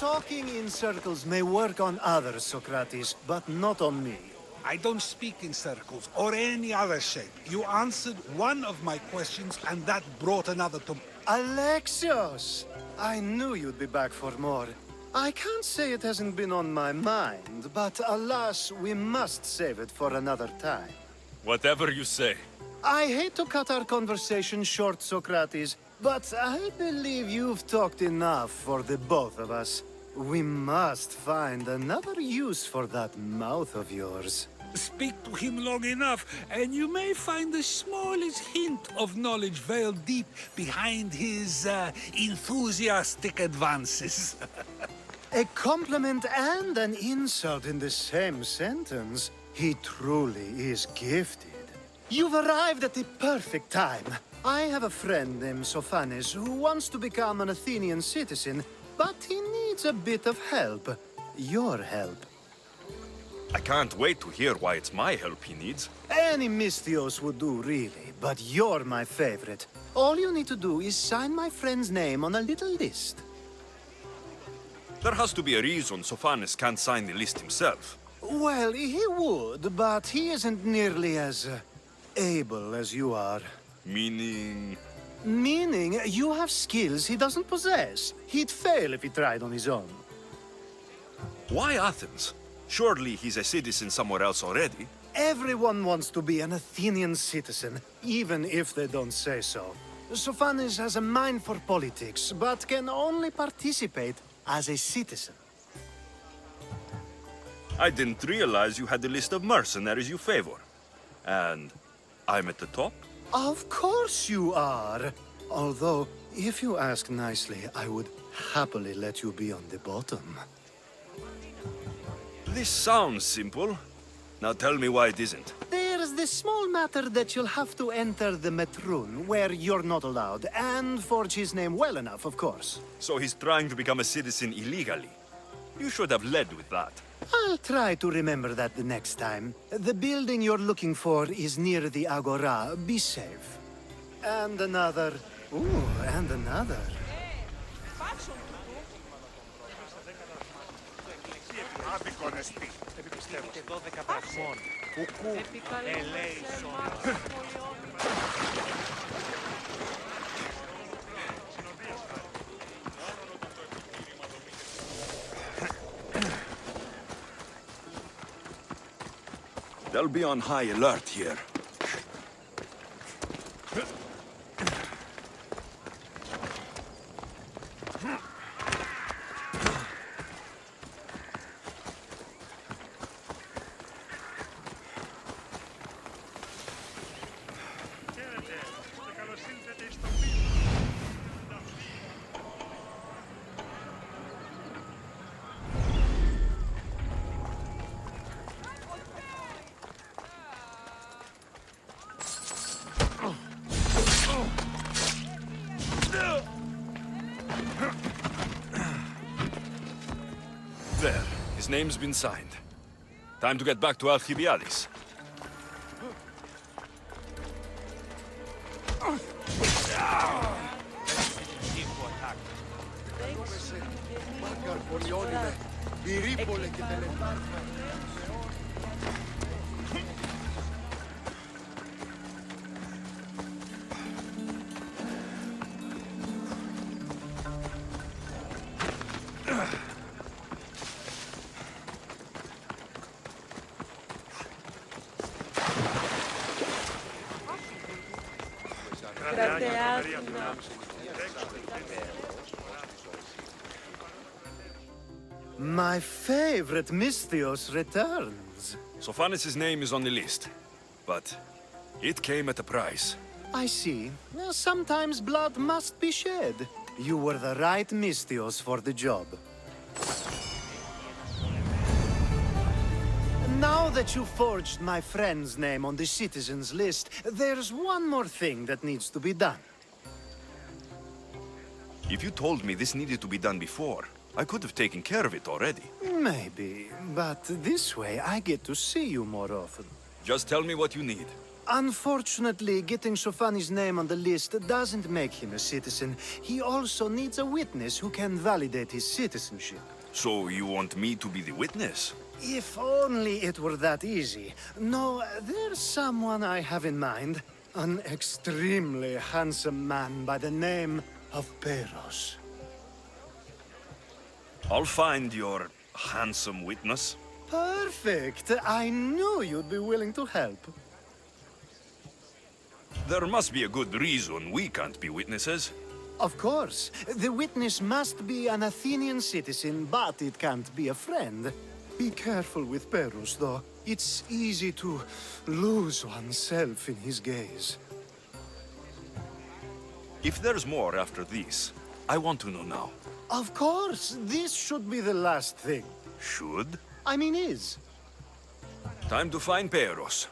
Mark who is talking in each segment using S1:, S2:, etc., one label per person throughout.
S1: Talking in circles may work on others, Socrates, but not on me.
S2: I don't speak in circles or any other shape. You answered one of my questions, and that brought another to...
S1: Alexios! I knew you'd be back for more. I can't say it hasn't been on my mind, but alas, we must save it for another time.
S3: Whatever you say.
S1: I hate to cut our conversation short, Socrates, but I believe you've talked enough for the both of us. We must find another use for that mouth of yours.
S2: Speak to him long enough, and you may find the smallest hint of knowledge veiled deep behind his enthusiastic advances.
S1: A compliment and an insult in the same sentence. He truly is gifted. You've arrived at the perfect time. I have a friend named Sophanes who wants to become an Athenian citizen, but he needs a bit of help. Your help.
S3: I can't wait to hear why it's my help he needs.
S1: Any Misthios would do, really, but you're my favorite. All you need to do is sign my friend's name on a little list.
S3: There has to be a reason Sophanes can't sign the list himself.
S1: Well, he would, but he isn't nearly as able as you are.
S3: Meaning...
S1: Meaning, you have skills he doesn't possess. He'd fail if he tried on his own.
S3: Why Athens? Surely he's a citizen somewhere else already.
S1: Everyone wants to be an Athenian citizen, even if they don't say so. Sophanes has a mind for politics, but can only participate as a citizen.
S3: I didn't realize you had a list of mercenaries you favor. And I'm at the top?
S1: Of course you are. Although, if you ask nicely, I would happily let you be on the bottom.
S3: This sounds simple. Now tell me why it isn't.
S1: There's the small matter that you'll have to enter the Metroon, where you're not allowed, and forge his name well enough, of course.
S3: So he's trying to become a citizen illegally. You should have led with that.
S1: I'll try to remember that the next time. The building you're looking for is near the Agora. Be safe. And another. Ooh, and another.
S3: They'll be on high alert here. There. His name's been signed. Time to get back to Alcibíades.
S1: My favorite Misthios returns.
S3: Sophanes' name is on the list, but it came at a price.
S1: I see. Sometimes blood must be shed. You were the right Misthios for the job. Now that you forged my friend's name on the citizens list, there's one more thing that needs to be done.
S3: If you told me this needed to be done before, I could have taken care of it already.
S1: Maybe, but this way I get to see you more often.
S3: Just tell me what you need.
S1: Unfortunately, getting Sofani's name on the list doesn't make him a citizen. He also needs a witness who can validate his citizenship.
S3: So you want me to be the witness?
S1: If only it were that easy. No, there's someone I have in mind. An extremely handsome man by the name of Peros.
S3: I'll find your handsome witness.
S1: Perfect! I knew you'd be willing to help.
S3: There must be a good reason we can't be witnesses.
S1: Of course. The witness must be an Athenian citizen, but it can't be a friend. Be careful with Peros, though. It's easy to lose oneself in his gaze.
S3: If there's more after this, I want to know now.
S1: Of course! This should be the last thing.
S3: Should?
S1: I mean is.
S3: Time to find Peros.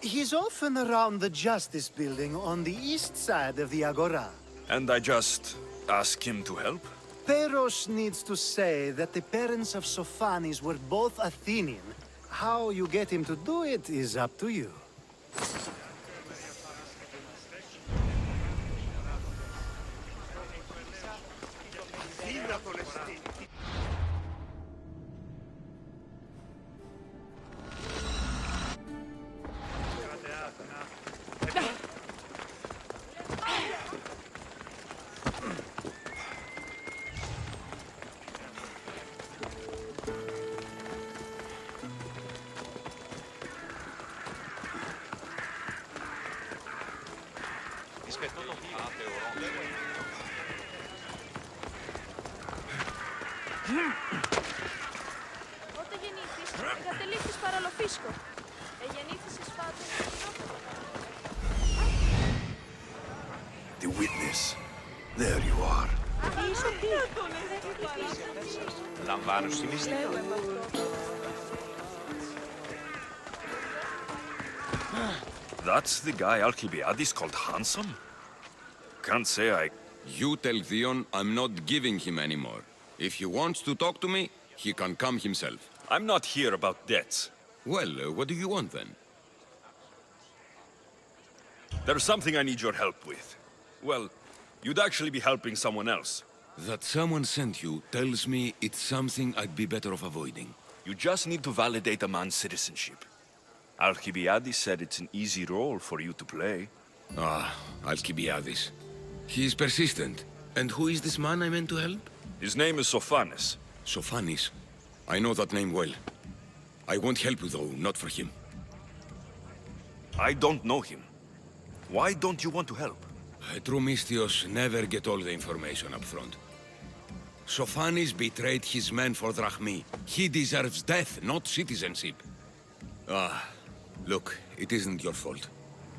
S1: He's often around the Justice Building on the east side of the Agora.
S3: And I just ask him to help?
S1: Peros needs to say that the parents of Sophanes were both Athenian. How you get him to do it is up to you.
S4: Πότε γεννήθης, εγκατελείφθης παραλοφίσκο. Εγεννήθης εις φάτος.
S3: The witness. There you are.
S4: Τι είσαι τι.
S5: Λαμβάνω συνιστή.
S3: That's the guy Alcibíades called handsome? Can't say I...
S5: You tell Theon I'm not giving him anymore. If he wants to talk to me, he can come himself.
S3: I'm not here about debts.
S5: Well, what do you want then?
S3: There's something I need your help with. Well, you'd actually be helping someone else.
S5: That someone sent you tells me it's something I'd be better off avoiding.
S3: You just need to validate a man's citizenship. Alcibíades said it's an easy role for you to play.
S5: Ah, Alcibíades. He is persistent. And who is this man I meant to help?
S3: His name is Sophanes.
S5: Sophanes. I know that name well. I won't help you though, not for him.
S3: I don't know him. Why don't you want to help?
S5: True Mystios never get all the information up front. Sophanes betrayed his men for drachmi. He deserves death, not citizenship. Ah, look, it isn't your fault.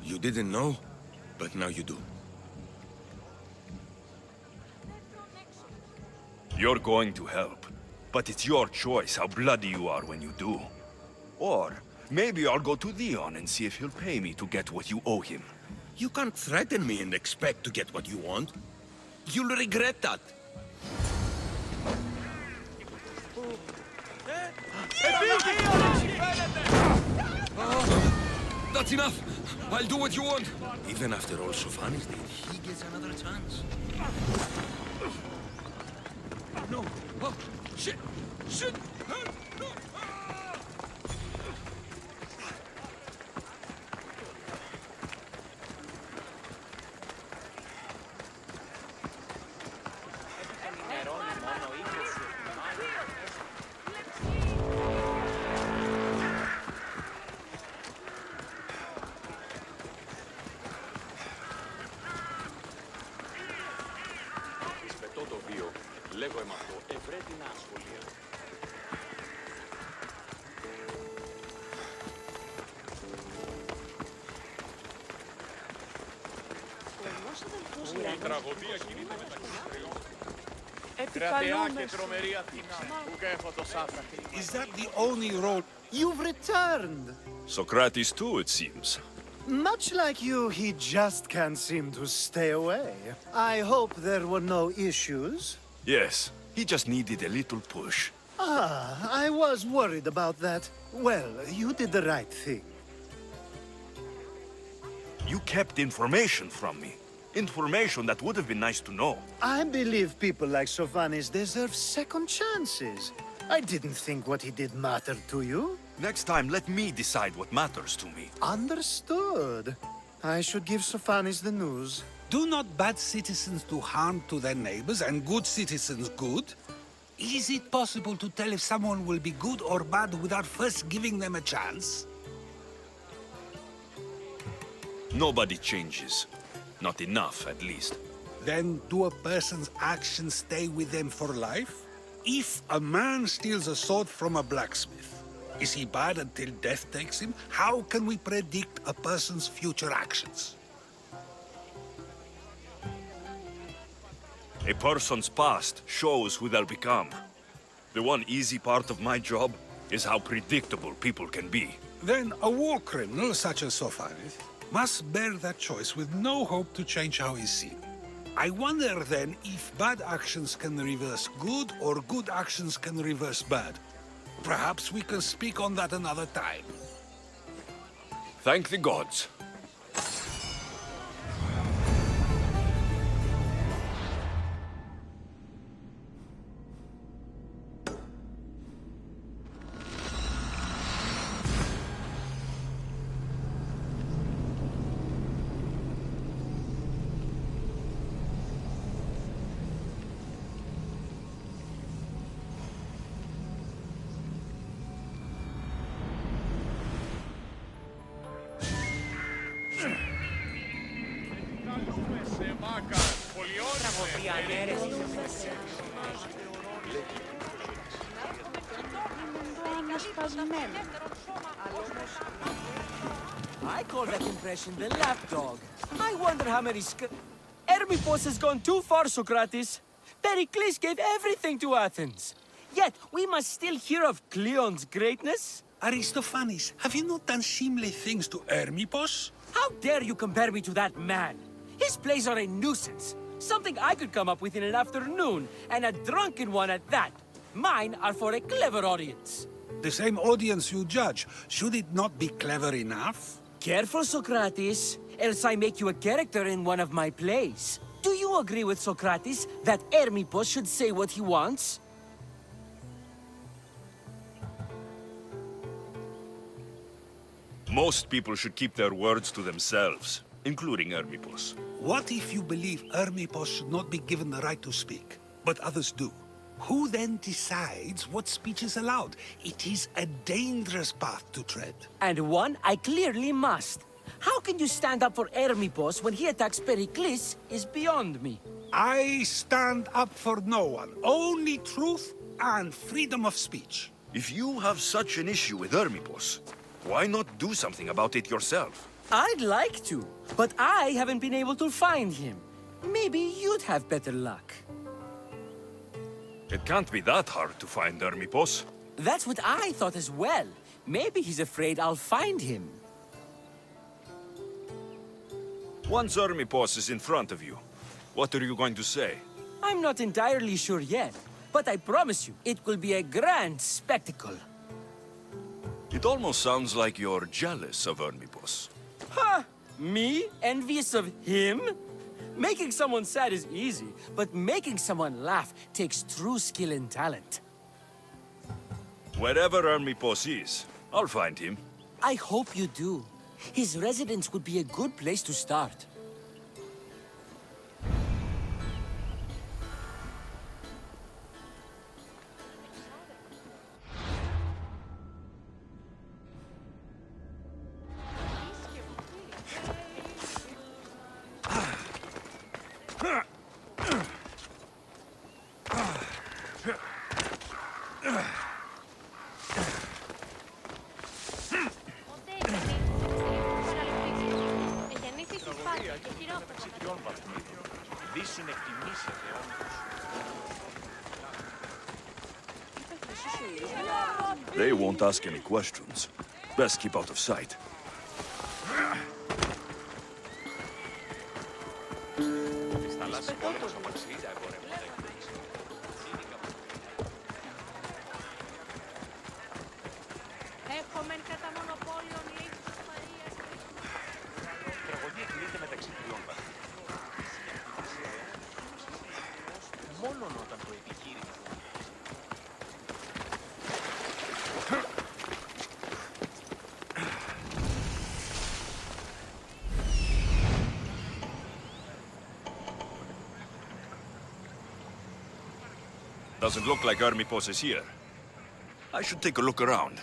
S5: You didn't know, but now you do.
S3: You're going to help, but it's your choice how bloody you are when you do. Or maybe I'll go to Theon and see if he'll pay me to get what you owe him.
S5: You can't threaten me and expect to get what you want. You'll regret that. That's enough! I'll do what you want! Even after all Sophanes did, he gets another chance. No! Oh, shit! Shit! No!
S6: Το βίο, λέγω εμαυτό, ευρέτηνα ασχολία. Η τραγωδία κινείται μεταξύ τριών. Κρατεά και τρομερή Αθήνα, που έχω το σάφρα.
S2: Is that the only road?
S1: You've returned!
S3: Socrates too, it seems.
S1: Much like you, he just can't seem to stay away. I hope there were no issues.
S3: Yes, he just needed a little push.
S1: Ah, I was worried about that. Well, you did the right thing.
S3: You kept information from me. Information that would have been nice to know.
S1: I believe people like Sophanis deserve second chances. I didn't think what he did mattered to you.
S3: Next time, let me decide what matters to me.
S1: Understood. I should give Sophanis the news.
S2: Do not bad citizens do harm to their neighbors and good citizens good? Is it possible to tell if someone will be good or bad without first giving them a chance?
S3: Nobody changes. Not enough, at least.
S2: Then do a person's actions stay with them for life? If a man steals a sword from a blacksmith, is he bad until death takes him? How can we predict a person's future actions?
S3: A person's past shows who they'll become. The one easy part of my job is how predictable people can be.
S2: Then a war criminal such as Sophanis must bear that choice with no hope to change how he's seen. I wonder then if bad actions can reverse good or good actions can reverse bad. Perhaps we can speak on that another time.
S3: Thank the gods.
S7: I call that impression the lapdog. I wonder how many Hermipos has gone too far, Socrates. Pericles gave everything to Athens. Yet, we must still hear of Cleon's greatness.
S2: Aristophanes, have you not done seemly things to Hermipos?
S7: How dare you compare me to that man? His plays are a nuisance. Something I could come up with in an afternoon, and a drunken one at that. Mine are for a clever audience.
S2: The same audience you judge, should it not be clever enough?
S7: Careful, Socrates, else I make you a character in one of my plays. Do you agree with Socrates that Hermipos should say what he wants?
S3: Most people should keep their words to themselves, including Hermipos.
S2: What if you believe Hermipos should not be given the right to speak, but others do? Who then decides what speech is allowed? It is a dangerous path to tread.
S7: And one I clearly must. How can you stand up for Hermipos when he attacks Pericles is beyond me?
S2: I stand up for no one. Only truth and freedom of speech.
S3: If you have such an issue with Hermipos, why not do something about it yourself?
S7: I'd like to, but I haven't been able to find him. Maybe you'd have better luck.
S3: It can't be that hard to find Hermipos.
S7: That's what I thought as well. Maybe he's afraid I'll find him.
S3: Once Hermipos is in front of you, what are you going to say?
S7: I'm not entirely sure yet, but I promise you, it will be a grand spectacle.
S3: It almost sounds like you're jealous of Hermipos.
S7: Ha! Me? Envious of him? Making someone sad is easy, but making someone laugh takes true skill and talent.
S3: Wherever Hermipos is, I'll find him.
S7: I hope you do. His residence would be a good place to start.
S3: They won't ask any questions. Best keep out of sight.
S4: Έχουμε κατά μονοπόλιο λήψης Μαρίας.
S3: Doesn't look like Hermipos is here. I should take a look around.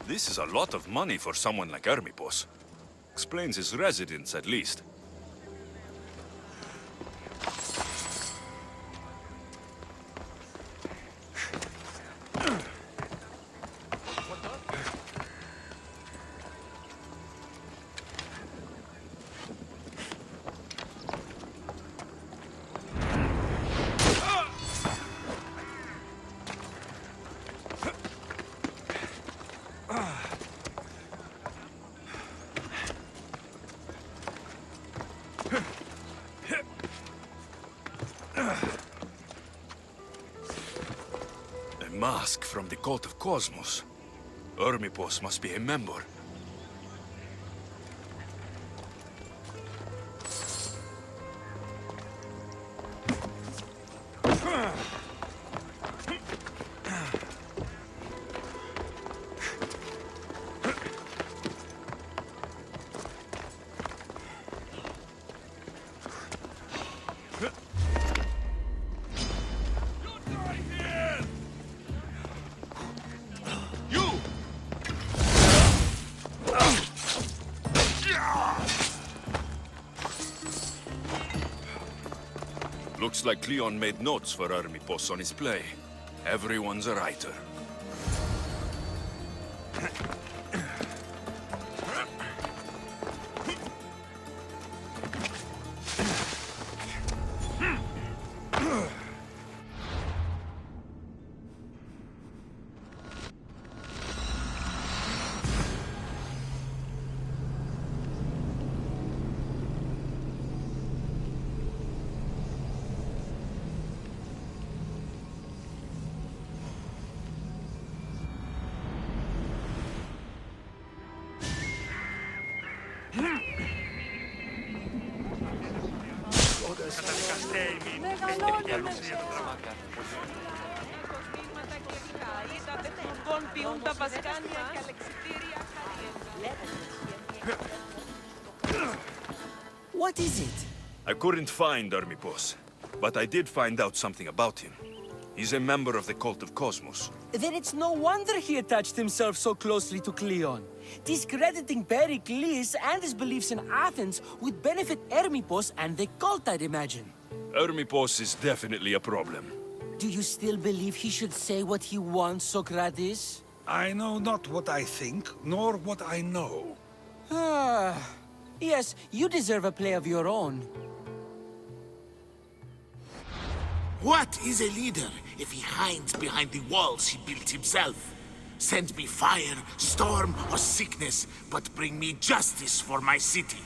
S3: This is a lot of money for someone like Hermipos. Explains his residence, at least. A mask from the Cult of Cosmos. Hermipos must be a member. Looks like Cleon made notes for Hermipos on his play. Everyone's a writer.
S7: What is it?
S3: I couldn't find Hermipos, but I did find out something about him. He's a member of the Cult of Cosmos.
S7: Then it's no wonder he attached himself so closely to Cleon. Discrediting Pericles and his beliefs in Athens would benefit Hermipos and the cult, I'd imagine.
S3: Hermipos is definitely a problem.
S7: Do you still believe he should say what he wants, Socrates?
S2: I know not what I think, nor what I know.
S7: Yes, you deserve a play of your own.
S8: What is a leader if he hides behind the walls he built himself? Send me fire, storm, or sickness, but bring me justice for my city.